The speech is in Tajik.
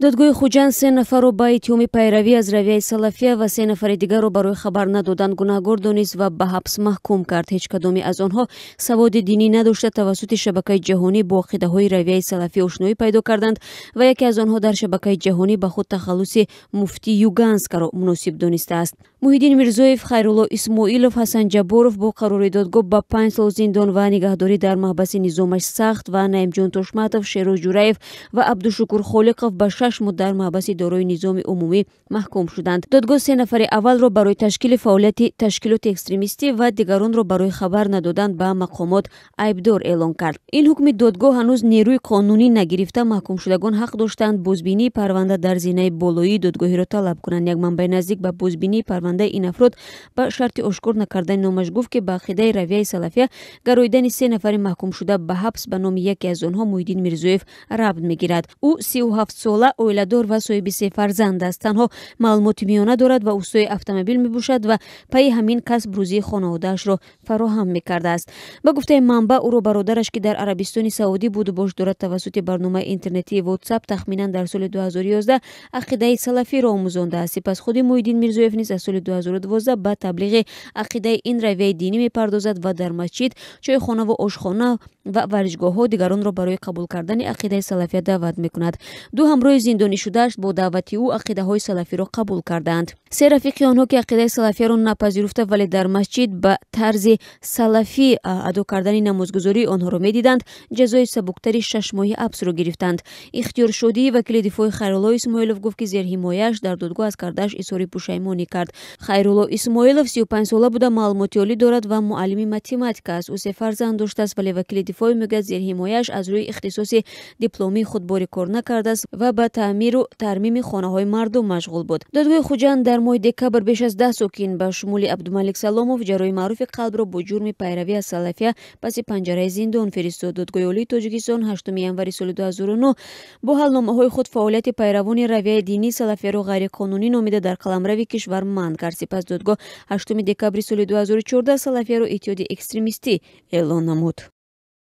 Додгоҳи Хуҷанд 3 нафарро ба иттиҳоми пайравӣ аз равияи салафия ва 3 нафари дигарро барои хабар надодан гунаҳкор донист ва ба ҳабс маҳкум кард. Ҳеҷ кадоме аз онҳо саводи динӣ надошта тавассути шабакаи ҷаҳонӣ бо ақидаҳои равияи салафӣ ошноӣ пайдо карданд ва яке аз онҳо дар шабакаи ҷаҳонӣ ба худ тахаллуси Муфти Юганскаро муносиб донистааст. Муҳиддин Мирзоев, Хайрулло Исмоилов, Ҳасан Ҷабборов бо қарори додгоҳ ба 5 сол зиндон ва нигаҳдорӣ дар маҳбаси низомаш сахт ва Наимҷон Тошматов, Шероз Ҷураев ва Абдушукур Холиқов ба 6 моҳ дар маҳбаси дорои низоми умумӣ маҳкум шуданд. Додгоҳ 3 нафари аввалро барои ташкили фаъолияти ташкилоти экстремистӣ ва дигаронро барои хабар надодан ба мақомот айбдор эълон кард. Ин ҳукми додгоҳ ҳанӯз нерӯи қонунӣ нагирифта, маҳкумшудагон ҳақ доштанд бозбинии парванда дар зинаи болоии додгоҳиро талаб кунанд. Як манбаи наздик ба бозбинии парвандаи ин афрод ба шарти ошкор накардани номаш гуфт, ки ба ақидаи равияи салафия гароидани 3 нафари маҳкумшуда ба ҳабс ба номи яке аз онҳо Муҳиддин Мирзоев рабт мегирад. Ӯ 37 сола, оиладор ва соҳиби 3 фарзанд аст. Танҳо маълумоти миёна дорад ва устои автомобил мебошад ва пайи ҳамин касб рӯзии хонаводаашро фароҳам мекардааст. Ба гуфтаи манбаъ, ӯро бародараш, ки дар Арабистони Саводи буду бош дорад, тавассути барномаи интернетии WhatsApp тахминан дар соли 2011 ақидаи салафиро омӯзондааст. Сипас худи Муҳиддин Мирзоев низ аз соли 2012 ба таблиғи ақидаи ин равияи динӣ мепардозад ва дар масҷид, чойхонаву ошхона ва варҷгоҳҳо дигаронро барои қабул кардани ақидаи салафия даъват мекунад. Ду ҳамроҳи зиндонишудааш бо даъвати ӯ ақидаҳои салафиро қабул кардаанд. 3 рафиқи онҳо, ки ақидаи салафияро напазируфта, вале дар масҷид ба тарзи салафӣ адо кардани намозгузории онҳоро медиданд, ҷазои сабуктари 6 моҳи ҳабсро гирифтанд. Ихтиёршодии вакили дифои Хайрулло Исмоилов гуфт, ки зерҳимояаш дар додгоҳ аз кардааш изҳори пушаймонӣ кард. Хайрулло Исмоилов 35 сола буда, маълумоти олӣ дорад ва муаллими математика аст. Ӯ 3 фарзанд доштааст, вале вакили дифоъ мегӯяд зерҳимояаш аз рӯи ихтисоси дипломии худ борӣ кор накардааст ва ба таъмиру тармими хонаҳои мардум машғул буд. Додгоҳи Хуҷанд дар моҳи декабр беш аз 10 сокин ба шумули Абдумалик Саломов, ҷарои маъруфи қалбро бо ҷурми пайравӣ аз салафия паси панҷараи зиндон фиристод. Додгоҳи олии Тоҷикистон 8 январи соли 2009 бо ҳалномаҳои худ фаъолияти пайравони равияи динӣ салафияро ғайриқонунӣ номида дар қаламрави кишвар манъ кард. Сипас додгоҳ 8 декабри соли 2014 салафияро иттиҳоди экстремистӣ эълон намуд.